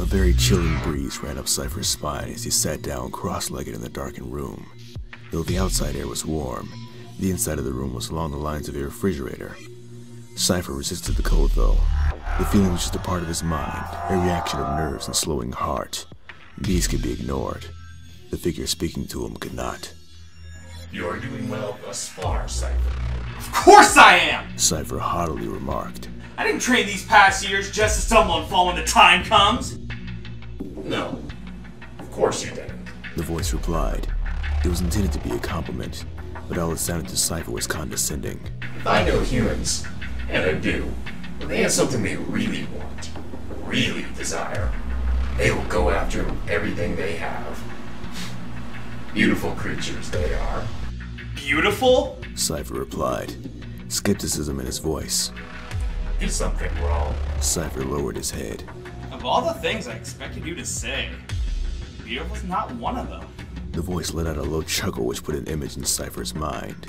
A very chilling breeze ran up Seifer's spine as he sat down cross-legged in the darkened room. Though the outside air was warm, the inside of the room was along the lines of a refrigerator. Seifer resisted the cold though. The feeling was just a part of his mind, a reaction of nerves and slowing heart. These could be ignored. The figure speaking to him could not. You're doing well thus far, Seifer. Of course I am! Seifer haughtily remarked. I didn't train these past years just to stumble and fall when the time comes. No, of course you didn't. The voice replied. It was intended to be a compliment, but all it sounded to Seifer was condescending. I know humans, and I do. When they have something they really want, really desire, they will go after everything they have. Beautiful creatures they are. Beautiful? Seifer replied, skepticism in his voice. Is something wrong? Seifer lowered his head. Of all the things I expected you to say, beautiful's not one of them. The voice let out a low chuckle which put an image in Seifer's mind.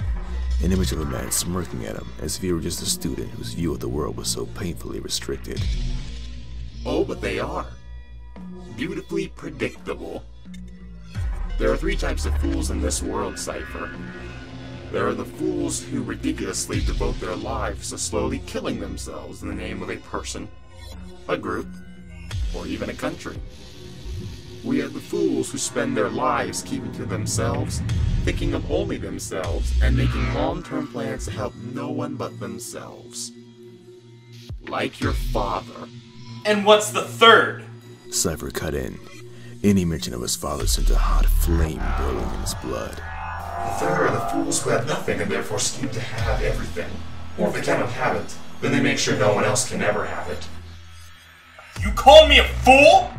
An image of a man smirking at him, as if he were just a student whose view of the world was so painfully restricted. Oh, but they are. Beautifully predictable. There are 3 types of fools in this world, Seifer. There are the fools who ridiculously devote their lives to slowly killing themselves in the name of a person, a group, or even a country. We are the fools who spend their lives keeping to themselves, thinking of only themselves, and making long-term plans to help no one but themselves. Like your father. And what's the third? Seifer cut in. Any mention of his father sent a hot flame boiling in his blood. The third are the fools who have nothing and therefore scheme to have everything. Or if they cannot have it, then they make sure no one else can ever have it. You call me a fool?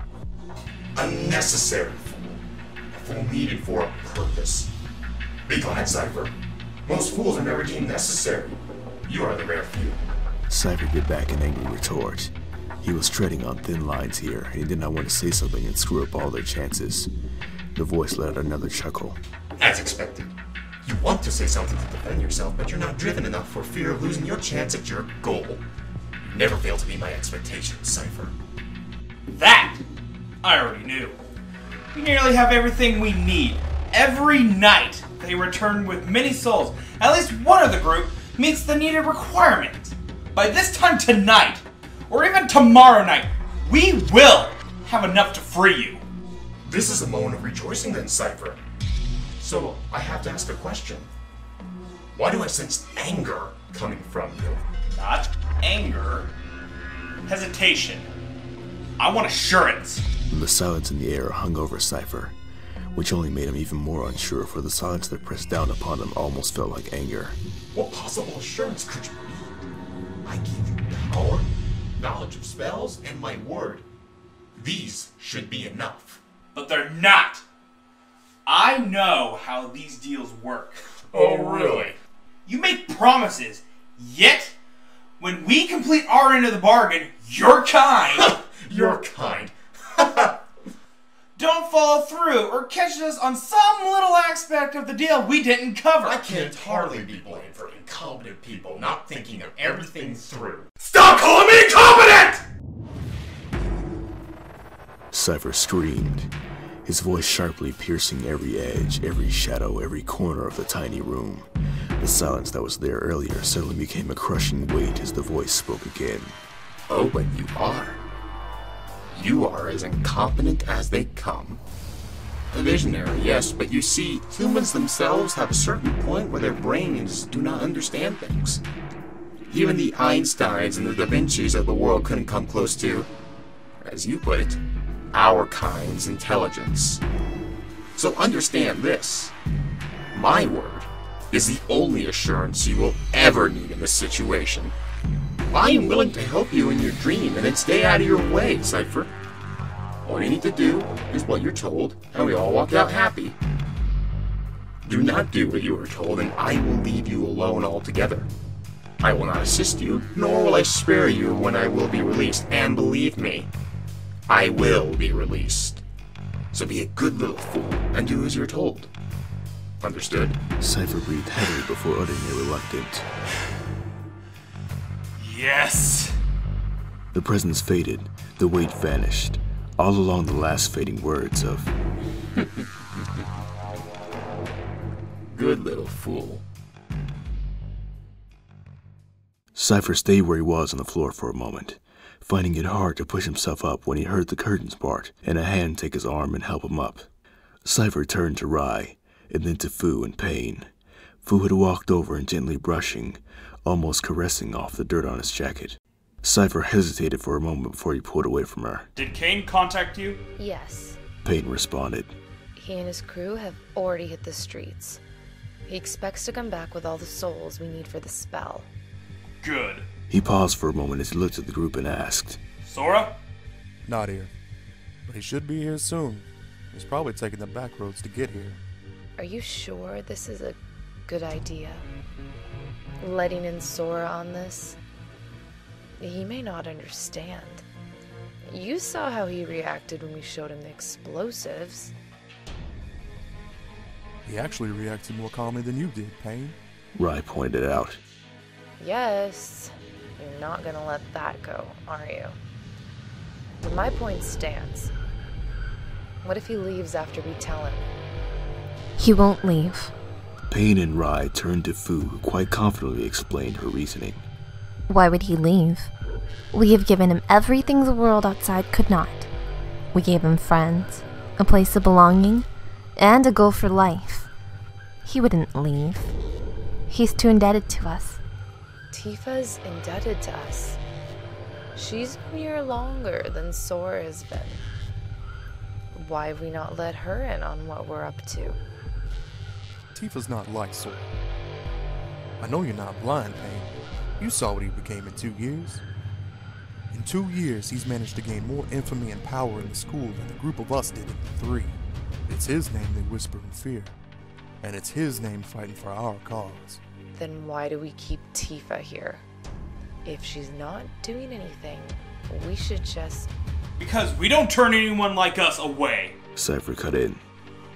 A necessary fool. A fool needed for a purpose. Be glad, Seifer. Most fools are never deemed necessary. You are the rare few. Seifer bit back an angry retort. He was treading on thin lines here, and he did not want to say something and screw up all their chances. The voice let out another chuckle. As expected. You want to say something to defend yourself, but you're not driven enough for fear of losing your chance at your goal. You never fail to meet my expectations, Seifer. That I already knew. We nearly have everything we need. Every night they return with many souls. At least one of the group meets the needed requirement. By this time tonight, or even tomorrow night, we will have enough to free you. This is a moment of rejoicing then, Seifer. So, I have to ask a question. Why do I sense anger coming from you? Not anger. Hesitation. I want assurance. The silence in the air hung over Seifer, which only made him even more unsure, for the silence that pressed down upon him almost felt like anger. What possible assurance could you be? I give you power, knowledge of spells, and my word. These should be enough. But they're not. I know how these deals work. Oh, really? You make promises, yet when we complete our end of the bargain, your kind... Your kind. don't follow through or catch us on some little aspect of the deal we didn't cover. I can't hardly be blamed for incompetent people not thinking of everything through. Stop calling me incompetent! Seifer screamed, his voice sharply piercing every edge, every shadow, every corner of the tiny room. The silence that was there earlier suddenly became a crushing weight as the voice spoke again. Oh, but you are. You are as incompetent as they come. A visionary, yes, but you see, humans themselves have a certain point where their brains do not understand things. Even the Einsteins and the Da Vincis of the world couldn't come close to, as you put it, our kind's intelligence. So understand this. My word is the only assurance you will ever need in this situation. I am willing to help you in your dream and then stay out of your way, Seifer. All you need to do is what you're told, and we all walk out happy. Do not do what you are told, and I will leave you alone altogether. I will not assist you, nor will I spare you when I will be released, and believe me, I will be released. So be a good little fool, and do as you're told. Understood? Seifer breathed heavily before uttering a reluctant, Yes. The presence faded, the weight vanished. all along the last fading words of, Good little fool. Seifer stayed where he was on the floor for a moment, finding it hard to push himself up when he heard the curtains part and a hand take his arm and help him up. Seifer turned to Rai, and then to Fuu and Paine. Fuu had walked over and gently brushing, almost caressing off the dirt on his jacket. Seifer hesitated for a moment before he pulled away from her. Did Kane contact you? Yes. Paine responded. He and his crew have already hit the streets. He expects to come back with all the souls we need for the spell. Good. He paused for a moment as he looked at the group and asked, Sora? Not here. But he should be here soon. He's probably taking the back roads to get here. Are you sure this is a good idea? Letting in Sora on this? He may not understand. You saw how he reacted when we showed him the explosives. He actually reacted more calmly than you did, Paine. Rai pointed out. Yes, you're not gonna let that go, are you? But my point stands. What if he leaves after we tell him? He won't leave. Paine and Rai turned to Fuu, who quite confidently explained her reasoning. Why would he leave? We have given him everything the world outside could not. We gave him friends, a place of belonging, and a goal for life. He wouldn't leave. He's too indebted to us. Tifa's indebted to us. She's been here longer than Sora has been. Why have we not let her in on what we're up to? Tifa's not like Sora. I know you're not blind, Paine. You saw what he became in 2 years. In 2 years, he's managed to gain more infamy and power in the school than the group of us did in 3. It's his name they whisper in fear. And it's his name fighting for our cause. Then why do we keep Tifa here? If she's not doing anything, we should just... Because we don't turn anyone like us away. Seifer cut in.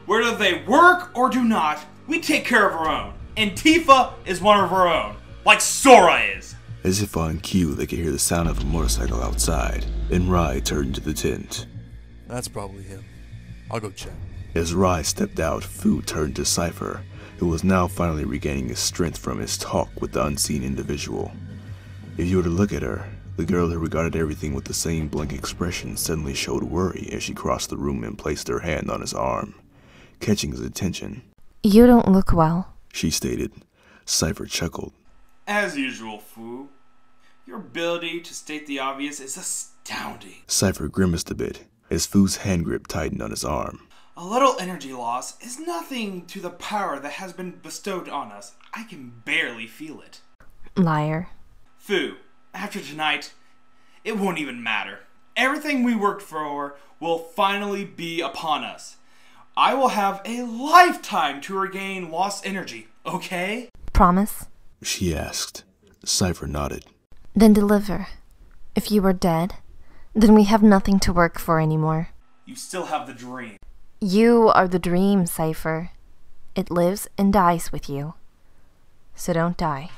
Whether they work or do not, we take care of our own. And Tifa is one of our own. Like Sora is. As if on cue, they could hear the sound of a motorcycle outside, and Rai turned to the tent. That's probably him. I'll go check. As Rai stepped out, Fuu turned to Seifer, who was now finally regaining his strength from his talk with the unseen individual. If you were to look at her, the girl who regarded everything with the same blank expression suddenly showed worry as she crossed the room and placed her hand on his arm, catching his attention. You don't look well, she stated. Seifer chuckled. As usual, Fuu. Your ability to state the obvious is astounding. Seifer grimaced a bit as Fuu's hand grip tightened on his arm. A little energy loss is nothing to the power that has been bestowed on us. I can barely feel it. liar. Fuu, after tonight, it won't even matter. Everything we worked for will finally be upon us. I will have a lifetime to regain lost energy, okay? Promise? She asked. Seifer nodded. Then deliver. If you are dead, then we have nothing to work for anymore. You still have the dream. You are the dream, Seifer. It lives and dies with you. So don't die,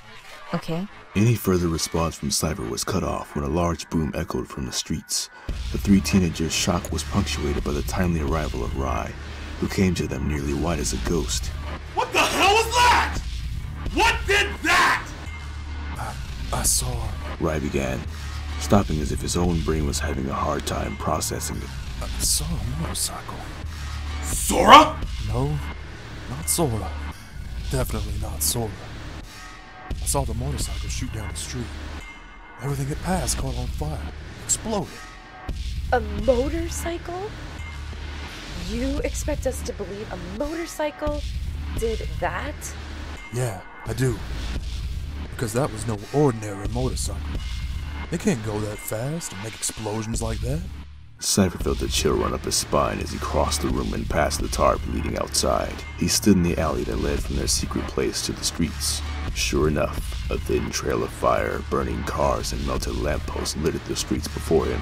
okay? Any further response from Seifer was cut off when a large boom echoed from the streets. The three teenagers' shock was punctuated by the timely arrival of Rai, who came to them nearly white as a ghost. What the hell was that? What did that? I saw... Rai began, stopping as if his own brain was having a hard time processing it. I saw a motorcycle. Sora? No, not Sora. Definitely not Sora. I saw the motorcycle shoot down the street. Everything it passed caught on fire, exploded. A motorcycle? You expect us to believe a motorcycle did that? Yeah, I do. Because that was no ordinary motorcycle. They can't go that fast and make explosions like that. Seifer felt a chill run up his spine as he crossed the room and passed the tarp leading outside. He stood in the alley that led from their secret place to the streets. Sure enough, a thin trail of fire, burning cars, and melted lampposts littered the streets before him.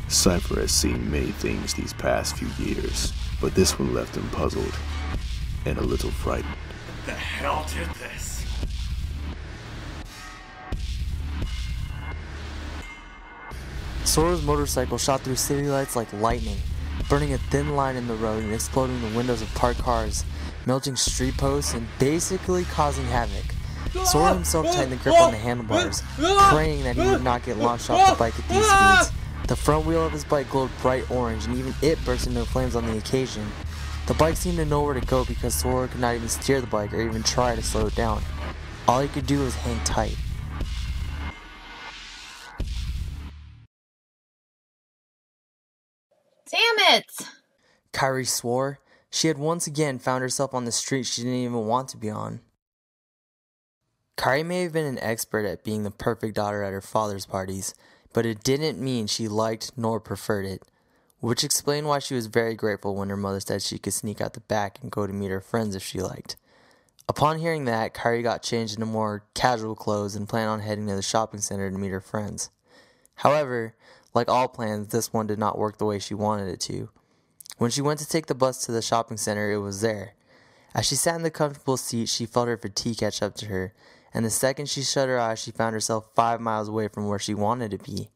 Seifer has seen many things these past few years, but this one left him puzzled and a little frightened. What the hell did this? Sora's motorcycle shot through city lights like lightning, burning a thin line in the road and exploding the windows of parked cars, melting street posts and basically causing havoc. Sora himself tightened the grip on the handlebars, praying that he would not get launched off the bike at these speeds. The front wheel of his bike glowed bright orange and even it burst into flames on the occasion. The bike seemed to know where to go because Sora could not even steer the bike or even try to slow it down. All he could do was hang tight. Damn it! Kairi swore. She had once again found herself on the street she didn't even want to be on. Kairi may have been an expert at being the perfect daughter at her father's parties, but it didn't mean she liked nor preferred it, which explained why she was very grateful when her mother said she could sneak out the back and go to meet her friends if she liked. Upon hearing that, Kairi got changed into more casual clothes and planned on heading to the shopping center to meet her friends. However, like all plans, this one did not work the way she wanted it to. When she went to take the bus to the shopping center, it was there. As she sat in the comfortable seat, she felt her fatigue catch up to her, and the second she shut her eyes, she found herself 5 miles away from where she wanted to be.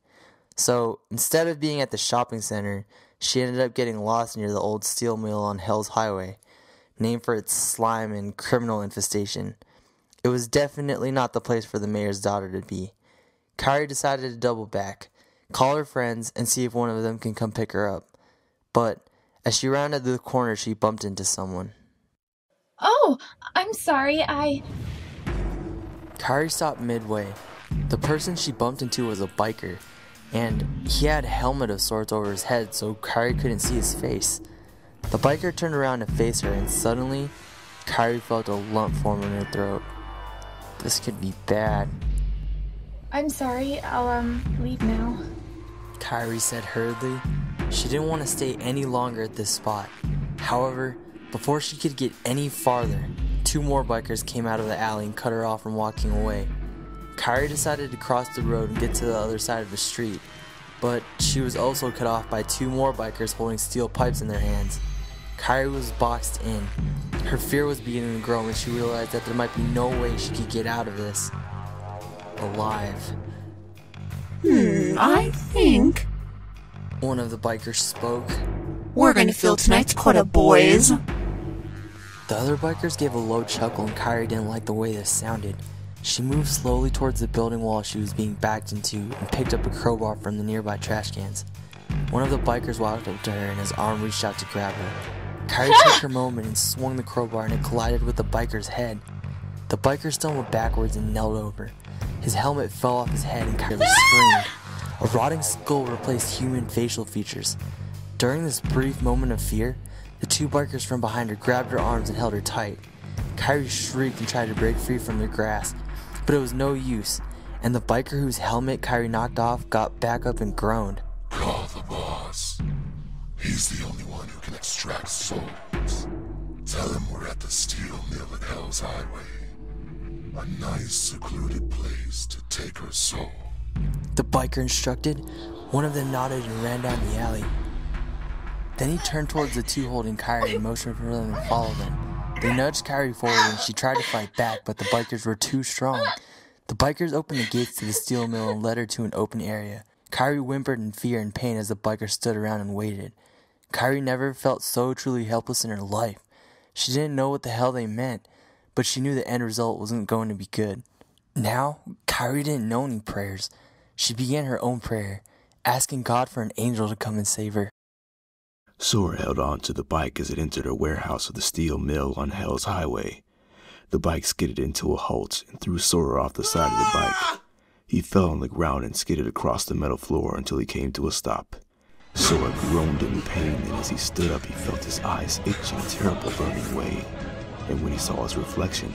So, instead of being at the shopping center, she ended up getting lost near the old steel mill on Hell's Highway, named for its slime and criminal infestation. It was definitely not the place for the mayor's daughter to be. Kairi decided to double back, call her friends, and see if one of them can come pick her up. But as she rounded the corner, she bumped into someone. Oh, I'm sorry, Kairi stopped midway. The person she bumped into was a biker, and he had a helmet of sorts over his head, so Kairi couldn't see his face. The biker turned around to face her, and suddenly, Kairi felt a lump form in her throat. This could be bad. I'm sorry, I'll, leave now. Kairi said hurriedly. She didn't want to stay any longer at this spot. However, before she could get any farther, 2 more bikers came out of the alley and cut her off from walking away. Kairi decided to cross the road and get to the other side of the street, but she was also cut off by 2 more bikers holding steel pipes in their hands. Kairi was boxed in. Her fear was beginning to grow when she realized that there might be no way she could get out of this alive. I think One of the bikers spoke. we're gonna fill tonight's quota, boys. The other bikers gave a low chuckle and Kairi didn't like the way this sounded. She moved slowly towards the building wall she was being backed into and picked up a crowbar from the nearby trash cans. One of the bikers walked up to her and his arm reached out to grab her. Kairi took her moment and swung the crowbar and it collided with the biker's head. The biker stumbled backwards and knelt over. His helmet fell off his head and Kairi screamed. A rotting skull replaced human facial features. During this brief moment of fear, the 2 bikers from behind her grabbed her arms and held her tight. Kairi shrieked and tried to break free from their grasp, but it was no use, and the biker whose helmet Kairi knocked off got back up and groaned. Call the boss. He's the only one who can extract souls. Tell him we're at the steel mill at Hell's Highway. A nice, secluded place to take her soul. The biker instructed. One of them nodded and ran down the alley. Then he turned towards the 2 holding Kairi and motioned for them to follow them. They nudged Kairi forward and she tried to fight back, but the bikers were too strong. The bikers opened the gates to the steel mill and led her to an open area. Kairi whimpered in fear and pain as the bikers stood around and waited. Kairi never felt so truly helpless in her life. She didn't know what the hell they meant, but she knew the end result wasn't going to be good. Now, Kairi didn't know any prayers. She began her own prayer, asking God for an angel to come and save her. Sora held on to the bike as it entered a warehouse of the steel mill on Hell's Highway. The bike skidded into a halt and threw Sora off the side of the bike. He fell on the ground and skidded across the metal floor until he came to a stop. Sora groaned in pain, and as he stood up, he felt his eyes itch in a terrible burning way. And when he saw his reflection,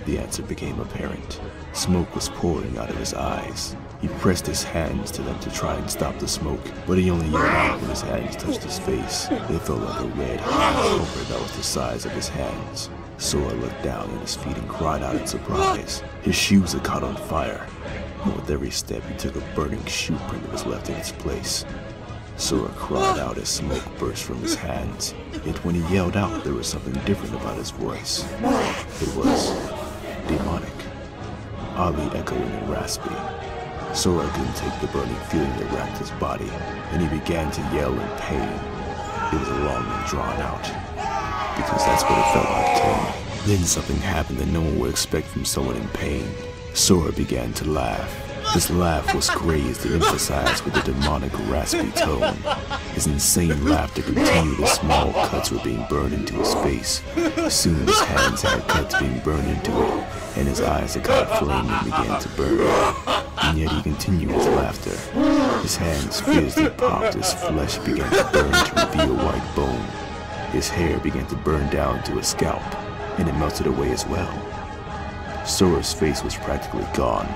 the answer became apparent. Smoke was pouring out of his eyes. He pressed his hands to them to try and stop the smoke, but he only yelled out when his hands touched his face. They felt like a red hot poker that was the size of his hands. Sora looked down at his feet and cried out in surprise. His shoes had caught on fire, and with every step he took a burning shoe print that was left in its place. Sora cried out as smoke burst from his hands, yet when he yelled out there was something different about his voice. It was demonic, oddly echoing and raspy. Sora couldn't take the burning feeling that racked his body, and he began to yell in pain. It was long and drawn out, because that's what it felt like to him. Then something happened that no one would expect from someone in pain. Sora began to laugh. His laugh was crazed and emphasized with a demonic, raspy tone. His insane laughter continued as small cuts were being burned into his face. Soon his hands had cuts being burned into it, and his eyes had caught flame and began to burn. And yet he continued his laughter. His hands fiercely popped as flesh began to burn to reveal white bone. His hair began to burn down to his scalp, and it melted away as well. Sora's face was practically gone.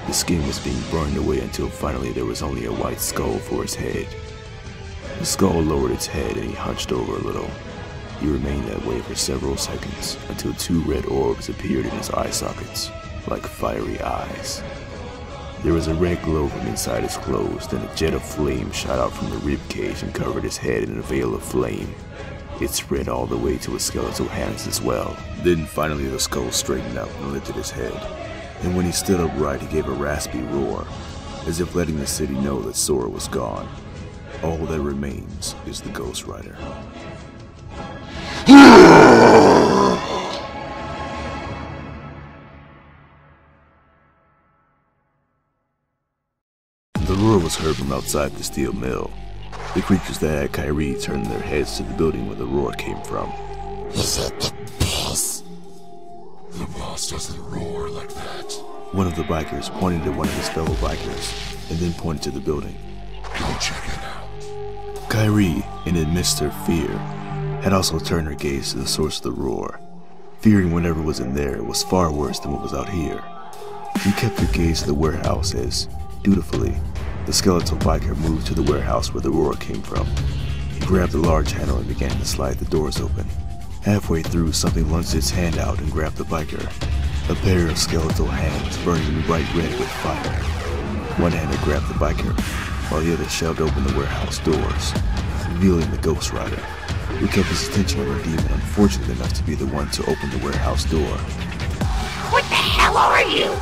The skin was being burned away until finally there was only a white skull for his head. The skull lowered its head and he hunched over a little. He remained that way for several seconds until two red orbs appeared in his eye sockets, like fiery eyes. There was a red glow from inside his clothes, then a jet of flame shot out from the rib cage and covered his head in a veil of flame. It spread all the way to his skeletal hands as well. Then finally the skull straightened out and lifted his head. And when he stood upright, he gave a raspy roar, as if letting the city know that Sora was gone. All that remains is the Ghost Rider. The roar was heard from outside the steel mill. The creatures that had Kairi turned their heads to the building where the roar came from. Is that the boss? The boss doesn't roar like that. One of the bikers pointed at one of his fellow bikers, and then pointed to the building. Go check it out. Kairi, in amidst her fear, had also turned her gaze to the source of the roar. Fearing whatever was in there was far worse than what was out here. She kept her gaze to the warehouse as, dutifully, the skeletal biker moved to the warehouse where the roar came from. He grabbed the large handle and began to slide the doors open. Halfway through, something lunged its hand out and grabbed the biker. A pair of skeletal hands burning bright red with fire. One hand had grabbed the biker, while the other shoved open the warehouse doors, revealing the Ghost Rider, who kept his attention on the demon unfortunate enough to be the one to open the warehouse door. What the hell are you?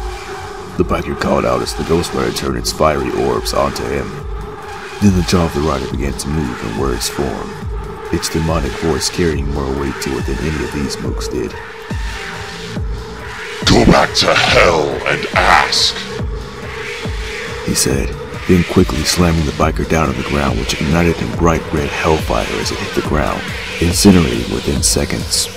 The biker called out as the Ghost Rider turned its fiery orbs onto him. Then the jaw of the rider began to move in words form, its demonic voice carrying more weight to it than any of these mooks did. Go back to hell and ask, he said, then quickly slamming the biker down on the ground, which ignited in bright red hellfire as it hit the ground, incinerating within seconds.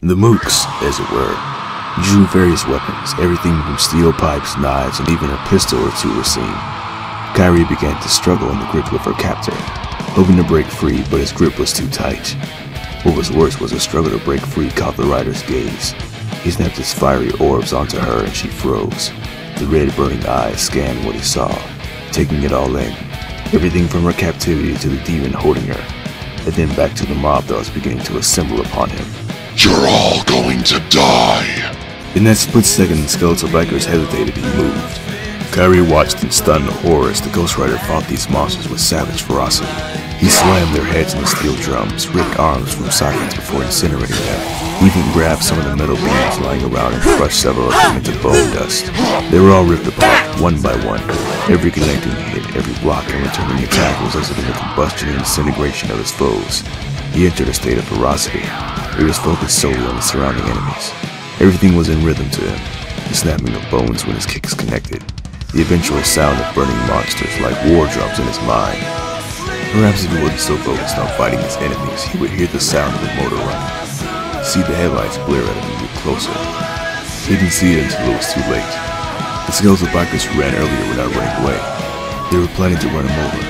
The mooks, as it were, drew various weapons, everything from steel pipes, knives, and even a pistol or two were seen. Kairi began to struggle in the grip of her captor, hoping to break free, but his grip was too tight. What was worse was the struggle to break free caught the rider's gaze. He snapped his fiery orbs onto her and she froze. The red burning eyes scanned what he saw, taking it all in. Everything from her captivity to the demon holding her, and then back to the mob that was beginning to assemble upon him. you're all going to die. In that split second, the skeletal bikers hesitated and moved. Kairi watched in stunned horror as the Ghost Rider fought these monsters with savage ferocity. He slammed their heads into steel drums, ripped arms from sockets before incinerating them. He even grabbed some of the metal beams lying around and crushed several of them into bone dust. They were all ripped apart, one by one. Every connecting hit, every block and returning attack resulted in the combustion and disintegration of his foes. He entered a state of ferocity. He was focused solely on the surrounding enemies. Everything was in rhythm to him, the snapping of bones when his kicks connected, the eventual sound of burning monsters like war drums in his mind. Perhaps if he wasn't so focused on fighting his enemies, he would hear the sound of the motor running, see the headlights glare at him and get closer. He didn't see it until it was too late. The skeletal bikers who ran earlier were not running away. They were planning to run him over.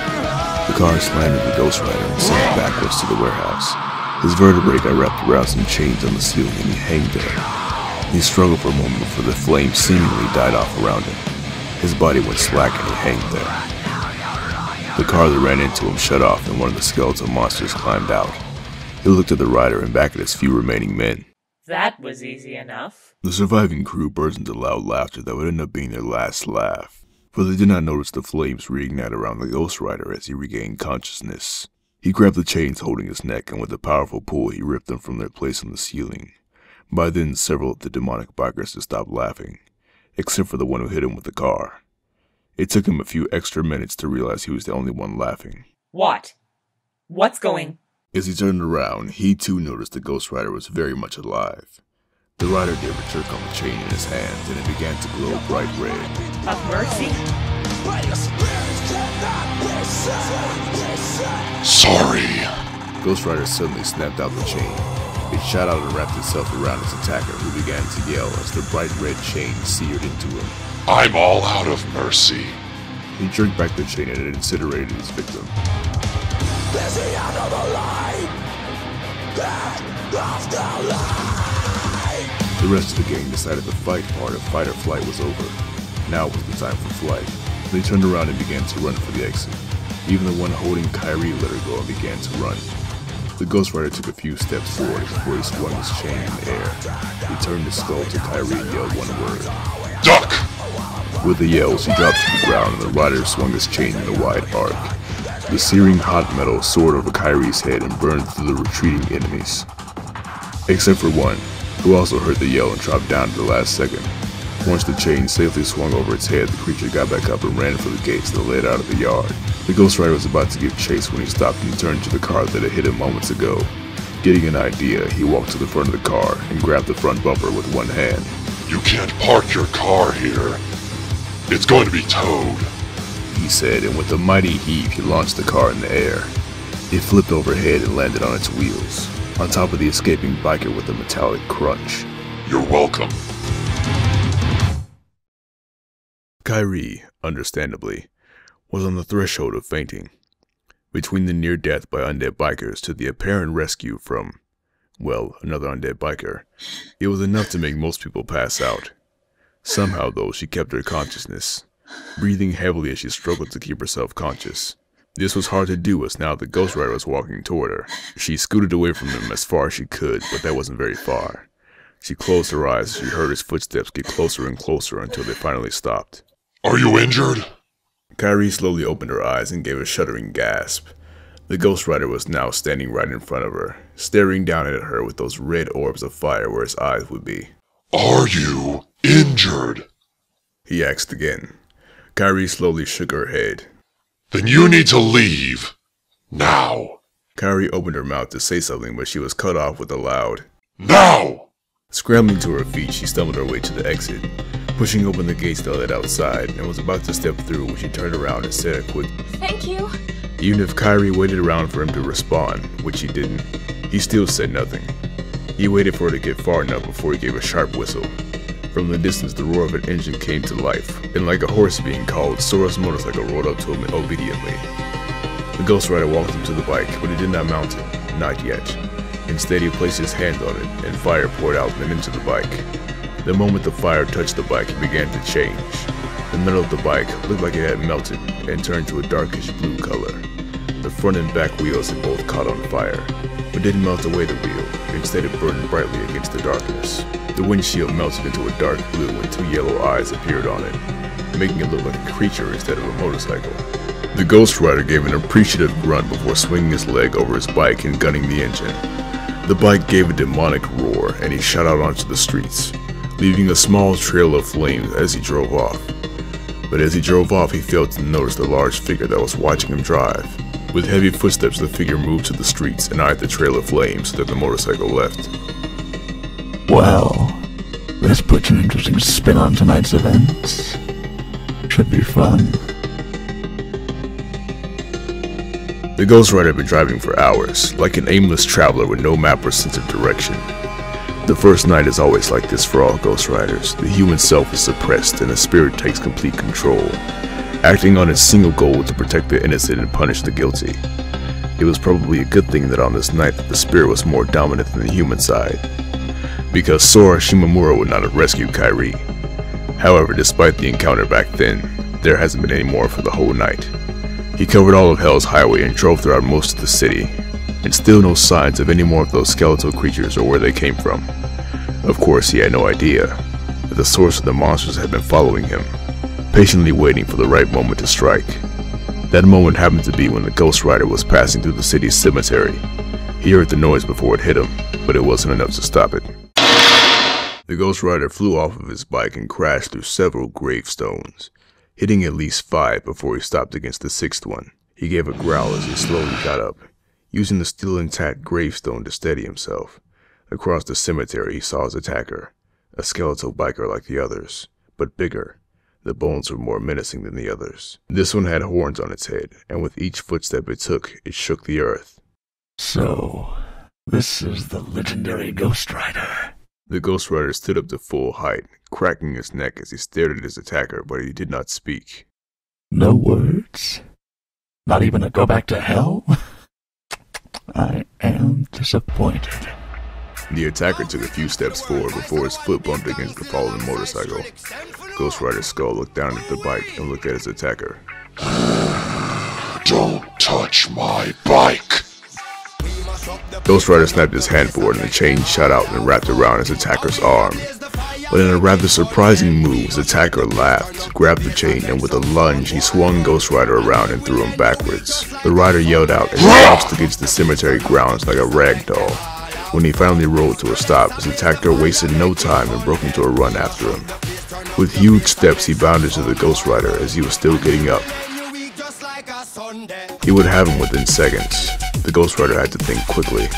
The car slammed into the Ghost Rider and sent him backwards to the warehouse. His vertebrae got wrapped around some chains on the ceiling and he hung there. He struggled for a moment before the flames seemingly died off around him. His body went slack and he hung there. The car that ran into him shut off and one of the skeletal monsters climbed out. He looked at the rider and back at his few remaining men. That was easy enough. The surviving crew burst into loud laughter that would end up being their last laugh, for they did not notice the flames reignite around the Ghost Rider as he regained consciousness. He grabbed the chains holding his neck and with a powerful pull he ripped them from their place on the ceiling. By then, several of the demonic bikers had stopped laughing, except for the one who hit him with the car. It took him a few extra minutes to realize he was the only one laughing. What? What's going? As he turned around, he too noticed the Ghost Rider was very much alive. The rider gave a jerk on the chain in his hand, and it began to glow bright red. Of mercy? Sorry. Ghost Rider suddenly snapped out the chain. It shot out and wrapped itself around its attacker, who began to yell as the bright red chain seared into him. I'm all out of mercy. He jerked back the chain and it incinerated his victim. Is he out of the line? End of the line! The rest of the gang decided the fight part of fight or flight was over. Now was the time for flight. They turned around and began to run for the exit. Even the one holding Kairi let her go and began to run. The Ghost Rider took a few steps forward before he swung his chain in the air. He turned his skull to Kairi and yelled one word. Duck! With a yell, she dropped to the ground and the rider swung his chain in a wide arc. The searing hot metal soared over Kairi's head and burned through the retreating enemies. Except for one, who also heard the yell and dropped down at the last second. Once the chain safely swung over its head, the creature got back up and ran for the gates that led out of the yard. The Ghost Rider was about to give chase when he stopped and turned to the car that had hit him moments ago. Getting an idea, he walked to the front of the car and grabbed the front bumper with one hand. You can't park your car here. It's going to be towed, he said, and with a mighty heave, he launched the car in the air. It flipped overhead and landed on its wheels, on top of the escaping biker with a metallic crunch. You're welcome. Kairi, understandably, was on the threshold of fainting. Between the near death by undead bikers to the apparent rescue from, well, another undead biker, it was enough to make most people pass out. Somehow, though, she kept her consciousness, breathing heavily as she struggled to keep herself conscious. This was hard to do as now the Ghost Rider was walking toward her. She scooted away from him as far as she could, but that wasn't very far. She closed her eyes as she heard his footsteps get closer and closer until they finally stopped. Are you injured? Kairi slowly opened her eyes and gave a shuddering gasp. The Ghost Rider was now standing right in front of her, staring down at her with those red orbs of fire where his eyes would be. Are you injured? He asked again. Kairi slowly shook her head. Then you need to leave. Now. Kairi opened her mouth to say something, but she was cut off with a loud, Now! Scrambling to her feet, she stumbled her way to the exit, pushing open the gates that led outside, and was about to step through when she turned around and said a quick, Thank you. Even if Kairi waited around for him to respond, which he didn't, he still said nothing. He waited for her to get far enough before he gave a sharp whistle. From the distance, the roar of an engine came to life, and like a horse being called, Sora's motorcycle rolled up to him obediently. The Ghost Rider walked him to the bike, but he did not mount it, not yet. Instead, he placed his hand on it, and fire poured out and into the bike. The moment the fire touched the bike, it began to change. The metal of the bike looked like it had melted and turned to a darkish blue color. The front and back wheels had both caught on fire, but didn't melt away the wheel. Instead, it burned brightly against the darkness. The windshield melted into a dark blue and two yellow eyes appeared on it, making it look like a creature instead of a motorcycle. The Ghost Rider gave an appreciative grunt before swinging his leg over his bike and gunning the engine. The bike gave a demonic roar and he shot out onto the streets, leaving a small trail of flames as he drove off. But as he drove off, he failed to notice the large figure that was watching him drive. With heavy footsteps, the figure moved to the streets and eyed the trail of flames that the motorcycle left. Well, let's put an interesting spin on tonight's events. Should be fun. The Ghost Rider had been driving for hours, like an aimless traveler with no map or sense of direction. The first night is always like this for all Ghost Riders. The human self is suppressed and the spirit takes complete control, acting on its single goal to protect the innocent and punish the guilty. It was probably a good thing that on this night that the spirit was more dominant than the human side, because Sora Shimomura would not have rescued Kairi. However, despite the encounter back then, there hasn't been any more for the whole night. He covered all of Hell's Highway and drove throughout most of the city, and still no signs of any more of those skeletal creatures or where they came from. Of course, he had no idea that the source of the monsters had been following him, patiently waiting for the right moment to strike. That moment happened to be when the Ghost Rider was passing through the city's cemetery. He heard the noise before it hit him, but it wasn't enough to stop it. The Ghost Rider flew off of his bike and crashed through several gravestones, hitting at least 5 before he stopped against the 6th one. He gave a growl as he slowly got up, using the still intact gravestone to steady himself. Across the cemetery he saw his attacker, a skeletal biker like the others, but bigger. The bones were more menacing than the others. This one had horns on its head, and with each footstep it took, it shook the earth. So, this is the legendary Ghost Rider. The Ghost Rider stood up to full height, cracking his neck as he stared at his attacker, but he did not speak. No words? Not even a go back to hell? I am disappointed. The attacker took a few steps forward before his foot bumped against the fallen motorcycle. Ghost Rider's skull looked down at the bike and looked at his attacker. Don't touch my bike! Ghost Rider snapped his hand forward and the chain shot out and wrapped around his attacker's arm. But in a rather surprising move, his attacker laughed, grabbed the chain, and with a lunge, he swung Ghost Rider around and threw him backwards. The rider yelled out as he bounced against the cemetery grounds like a rag doll. When he finally rolled to a stop, his attacker wasted no time and broke into a run after him. With huge steps, he bounded to the Ghost Rider as he was still getting up. He would have him within seconds. The Ghost Rider had to think quickly.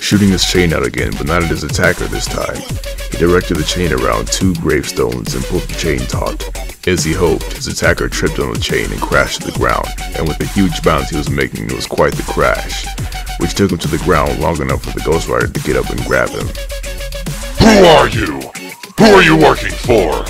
Shooting his chain out again, but not at his attacker this time. He directed the chain around 2 gravestones and pulled the chain taut. As he hoped, his attacker tripped on the chain and crashed to the ground, and with the huge bounce he was making, it was quite the crash, which took him to the ground long enough for the Ghost Rider to get up and grab him. Who are you? Who are you working for?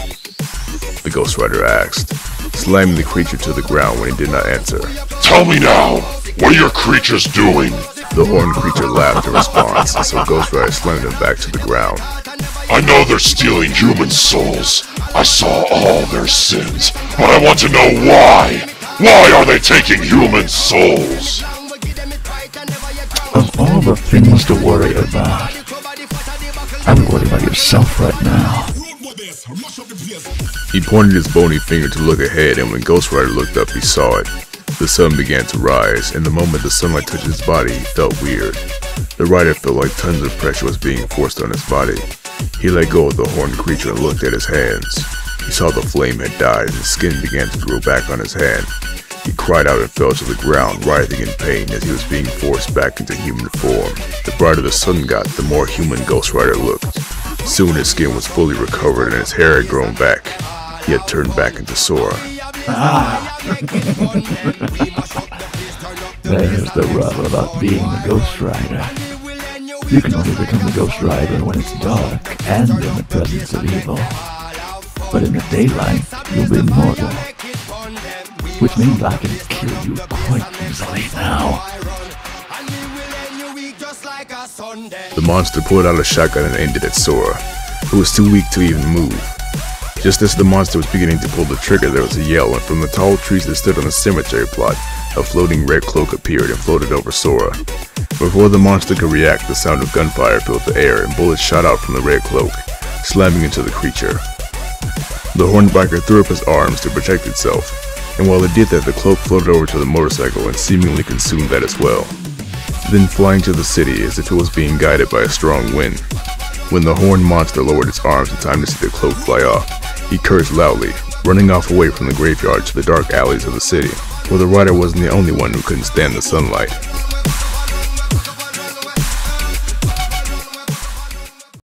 The Ghost Rider asked, slamming the creature to the ground when he did not answer. Tell me now, what are your creatures doing? The horned creature laughed in response, and so Ghost Rider slammed him back to the ground. I know they're stealing human souls. I saw all their sins, but I want to know why. Why are they taking human souls? Of all the things to worry about, I would worry about yourself right now. He pointed his bony finger to look ahead, and when Ghost Rider looked up, he saw it. The sun began to rise, and the moment the sunlight touched his body, he felt weird. The rider felt like tons of pressure was being forced on his body. He let go of the horned creature and looked at his hands. He saw the flame had died, and his skin began to grow back on his hand. He cried out and fell to the ground, writhing in pain as he was being forced back into human form. The brighter the sun got, the more human Ghost Rider looked. Soon his skin was fully recovered and his hair had grown back. He had turned back into Sora. There's the rub about being the Ghost Rider. You can only become the Ghost Rider when it's dark and in the presence of evil. But in the daylight, you'll be mortal. Which means I can kill you quite easily now. The monster pulled out a shotgun and aimed it at Sora, who was too weak to even move. Just as the monster was beginning to pull the trigger, there was a yell, and from the tall trees that stood on the cemetery plot, a floating red cloak appeared and floated over Sora. Before the monster could react, the sound of gunfire filled the air, and bullets shot out from the red cloak, slamming into the creature. The horned biker threw up his arms to protect itself, and while it did that, the cloak floated over to the motorcycle and seemingly consumed that as well, then flying to the city as if it was being guided by a strong wind. When the horned monster lowered its arms in time to see the cloak fly off, he cursed loudly, running off away from the graveyard to the dark alleys of the city, where the rider wasn't the only one who couldn't stand the sunlight.